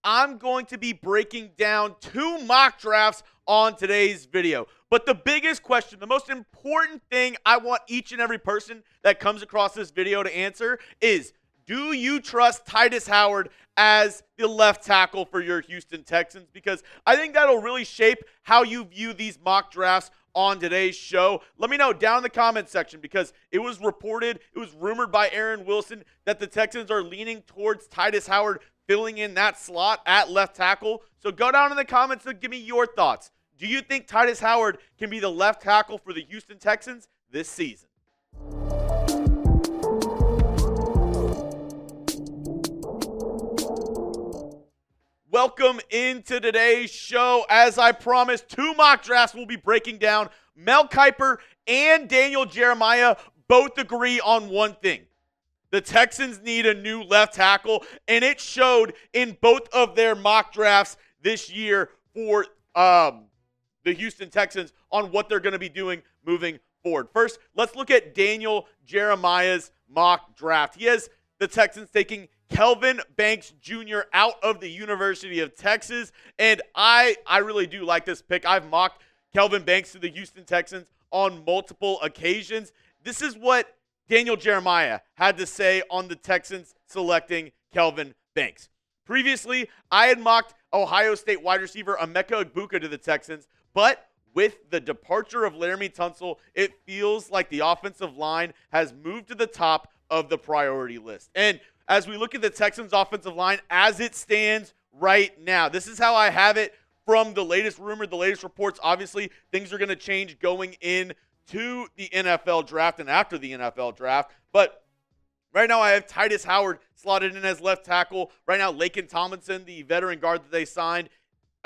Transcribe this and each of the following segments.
I'm going to be breaking down 2 mock drafts on today's video. But the biggest question, the most important thing I want each and every person that comes across this video to answer is, do you trust Tytus Howard as the left tackle for your Houston Texans? Because I think that'll really shape how you view these mock drafts on today's show. Let me know down in the comment section, because it was rumored by Aaron Wilson that the Texans are leaning towards Tytus Howard filling in that slot at left tackle. So go down in the comments and give me your thoughts. Do you think Tytus Howard can be the left tackle for the Houston Texans this season? Welcome into today's show. As I promised, 2 mock drafts we'll be breaking down. Mel Kiper and Daniel Jeremiah both agree on one thing. The Texans need a new left tackle, and it showed in both of their mock drafts this year for the Houston Texans on what they're going to be doing moving forward. First, let's look at Daniel Jeremiah's mock draft. He has the Texans taking Kelvin Banks Jr. out of the University of Texas, and I really do like this pick. I've mocked Kelvin Banks to the Houston Texans on multiple occasions. This is what Daniel Jeremiah had to say on the Texans selecting Kelvin Banks. Previously, I had mocked Ohio State wide receiver Emeka Egbuka to the Texans, but with the departure of Jeremy Tunsil, it feels like the offensive line has moved to the top of the priority list. And as we look at the Texans offensive line as it stands right now, this is how I have it from the latest rumor, the latest reports. Obviously, things are going to change going in to the NFL draft and after the NFL draft. But right now I have Tytus Howard slotted in as left tackle. Right now, Laken Tomlinson, the veteran guard that they signed,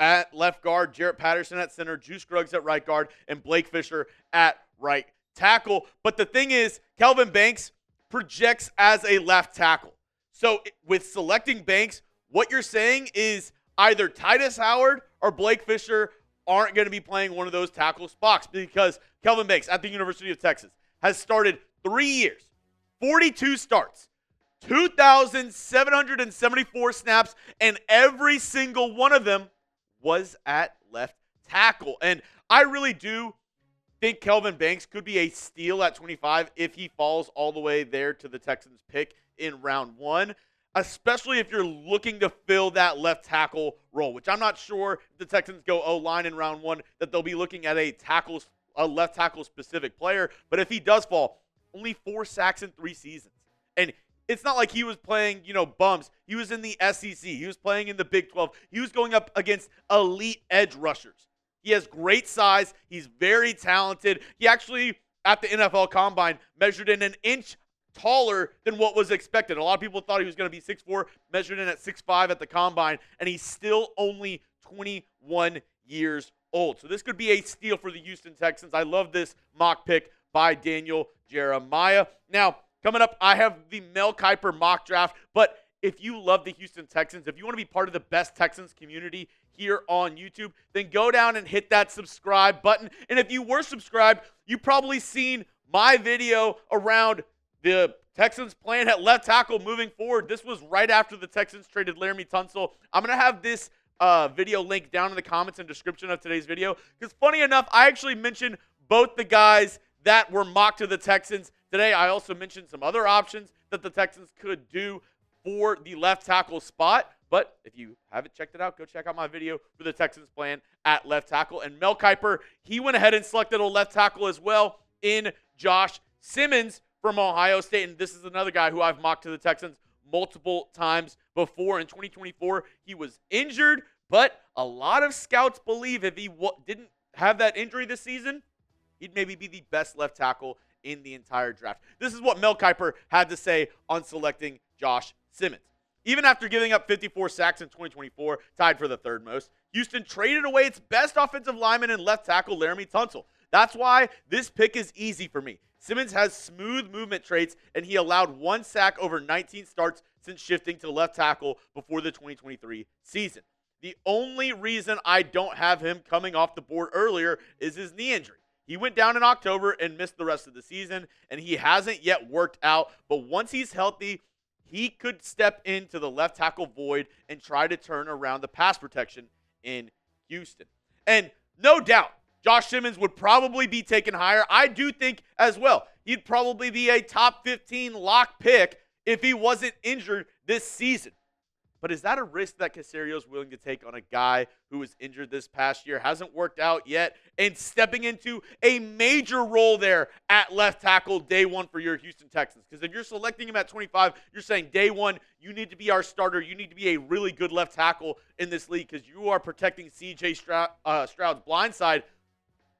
at left guard, Jarrett Patterson at center, Juice Scruggs at right guard, and Blake Fisher at right tackle. But the thing is, Kelvin Banks projects as a left tackle. So with selecting Banks, what you're saying is either Tytus Howard or Blake Fisher aren't going to be playing one of those tackle spots, because Kelvin Banks at the University of Texas has started 3 years, 42 starts, 2,774 snaps, and every single one of them was at left tackle. And I really do think Kelvin Banks could be a steal at 25 if he falls all the way there to the Texans pick in round 1, especially if you're looking to fill that left tackle role, which I'm not sure if the Texans go O-line in round 1 that they'll be looking at a left tackle specific player. But if he does fall, only 4 sacks in 3 seasons. And it's not like he was playing, bums. He was in the SEC. He was playing in the Big 12. He was going up against elite edge rushers. He has great size. He's very talented. He actually, at the NFL Combine, measured in an inch taller than what was expected. A lot of people thought he was going to be 6'4", measured in at 6'5" at the Combine, and he's still only 21 years old. So this could be a steal for the Houston Texans. I love this mock pick by Daniel Jeremiah. Now, coming up, I have the Mel Kiper mock draft. But if you love the Houston Texans, if you want to be part of the best Texans community here on YouTube, then go down and hit that subscribe button. And if you were subscribed, you've probably seen my video around the Texans plan at left tackle moving forward. This was right after the Texans traded Jeremy Tunsil. I'm going to have this video link down in the comments and description of today's video, because funny enough, I actually mentioned both the guys that were mocked to the Texans today. I also mentioned some other options that the Texans could do for the left tackle spot. But if you haven't checked it out, go check out my video for the Texans plan at left tackle. And Mel Kiper, he went ahead and selected a left tackle as well in Josh Simmons from Ohio State. And this is another guy who I've mocked to the Texans multiple times before. In 2024, he was injured, but a lot of scouts believe if he didn't have that injury this season, he'd maybe be the best left tackle in the entire draft. This is what Mel Kiper had to say on selecting Josh Simmons. Even after giving up 54 sacks in 2024, tied for the 3rd most, Houston traded away its best offensive lineman and left tackle, Jeremy Tunsil. That's why this pick is easy for me. Simmons has smooth movement traits, and he allowed 1 sack over 19 starts since shifting to left tackle before the 2023 season. The only reason I don't have him coming off the board earlier is his knee injury. He went down in October and missed the rest of the season, and he hasn't yet worked out. But once he's healthy, he could step into the left tackle void and try to turn around the pass protection in Houston. And no doubt, Josh Simmons would probably be taken higher. I do think as well, he'd probably be a top 15 lock pick if he wasn't injured this season. But is that a risk that Caserio's willing to take on a guy who was injured this past year, hasn't worked out yet, and stepping into a major role there at left tackle day one for your Houston Texans? Because if you're selecting him at 25, you're saying day one, you need to be our starter. You need to be a really good left tackle in this league because you are protecting C.J. Stroud's blind side.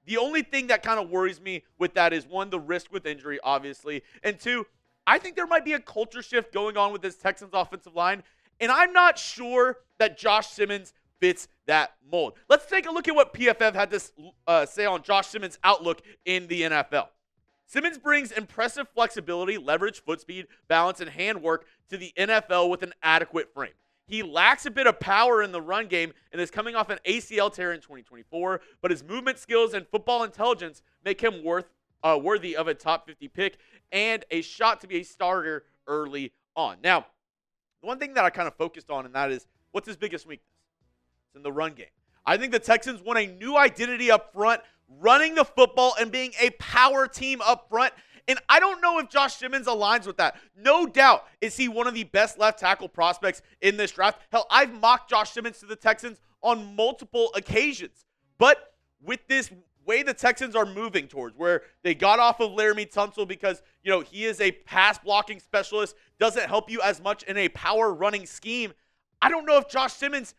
The only thing that kind of worries me with that is, one, the risk with injury, obviously, and two, I think there might be a culture shift going on with this Texans offensive line. And I'm not sure that Josh Simmons fits that mold. Let's take a look at what PFF had to say on Josh Simmons' outlook in the NFL. Simmons brings impressive flexibility, leverage, foot speed, balance, and handwork to the NFL with an adequate frame. He lacks a bit of power in the run game and is coming off an ACL tear in 2024, but his movement skills and football intelligence make him worthy of a top 50 pick and a shot to be a starter early on. Now, the one thing that I kind of focused on, and that is, what's his biggest weakness? It's in the run game. I think the Texans want a new identity up front, running the football and being a power team up front. And I don't know if Josh Simmons aligns with that. No doubt is he one of the best left tackle prospects in this draft. Hell, I've mocked Josh Simmons to the Texans on multiple occasions. But with this way the Texans are moving towards, where they got off of Jeremy Tunsil because, he is a pass blocking specialist, doesn't help you as much in a power running scheme. I don't know if Josh Simmons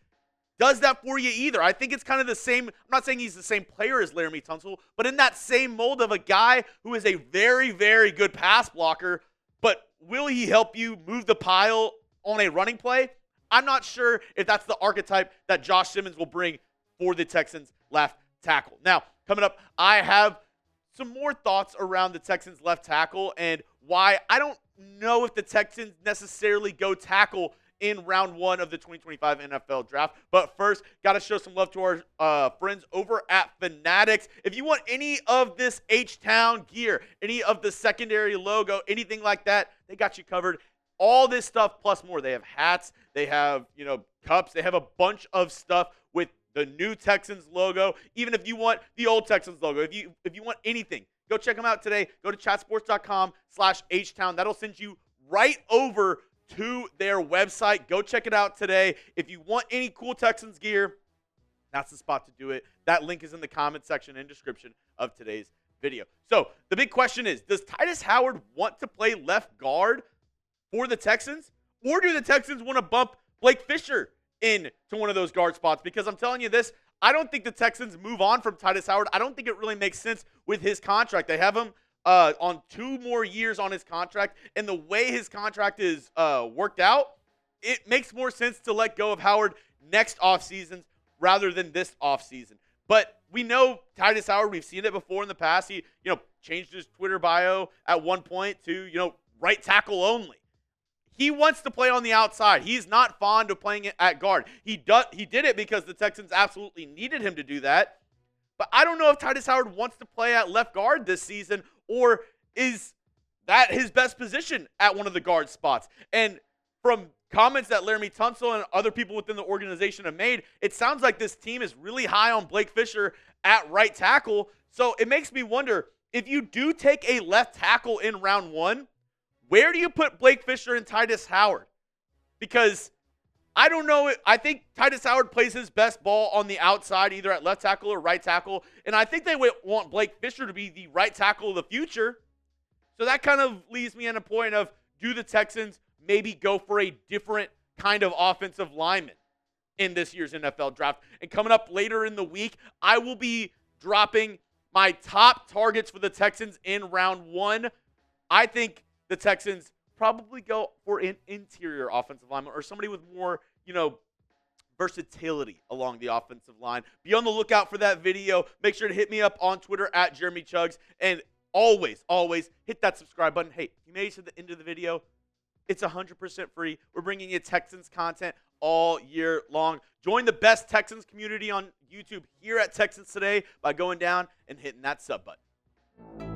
does that for you either. I think it's kind of the same. I'm not saying he's the same player as Jeremy Tunsil, but in that same mold of a guy who is a very, very good pass blocker, but will he help you move the pile on a running play? I'm not sure if that's the archetype that Josh Simmons will bring for the Texans left tackle. Now, coming up, I have some more thoughts around the Texans left tackle and why I don't know if the Texans necessarily go tackle in round one of the 2025 NFL draft. But first, got to show some love to our friends over at Fanatics. If you want any of this H-Town gear, any of the secondary logo, anything like that, they got you covered. All this stuff plus more. They have hats, they have, cups, they have a bunch of stuff with the new Texans logo. Even if you want the old Texans logo, if you want anything, go check them out today. Go to chatsports.com/H-Town. That'll send you right over to their website. Go check it out today. If you want any cool Texans gear, that's the spot to do it. That link is in the comment section and description of today's video. So the big question is, does Tytus Howard want to play left guard for the Texans? Or do the Texans want to bump Blake Fisher into one of those guard spots? Because I'm telling you this, I don't think the Texans move on from Tytus Howard. I don't think it really makes sense with his contract. They have him on 2 more years on his contract, and the way his contract is worked out, it makes more sense to let go of Howard next offseason rather than this offseason. But we know Tytus Howard, we've seen it before in the past. He, changed his Twitter bio at one point to, right tackle only. He wants to play on the outside. He's not fond of playing it at guard. He did it because the Texans absolutely needed him to do that. But I don't know if Tytus Howard wants to play at left guard this season, or is that his best position at one of the guard spots? And from comments that Jeremy Tunsil and other people within the organization have made, it sounds like this team is really high on Blake Fisher at right tackle. So it makes me wonder, if you do take a left tackle in round one, where do you put Blake Fisher and Tytus Howard? Because I don't know. I think Tytus Howard plays his best ball on the outside, either at left tackle or right tackle. And I think they would want Blake Fisher to be the right tackle of the future. So that kind of leaves me in a point of, do the Texans maybe go for a different kind of offensive lineman in this year's NFL draft? And coming up later in the week, I will be dropping my top targets for the Texans in round one. I think the Texans probably go for an interior offensive lineman or somebody with more, versatility along the offensive line. Be on the lookout for that video. Make sure to hit me up on Twitter at Jeremy Chuggs. And always, always hit that subscribe button. Hey, if you made it to the end of the video, it's 100% free. We're bringing you Texans content all year long. Join the best Texans community on YouTube here at Texans Today by going down and hitting that sub button.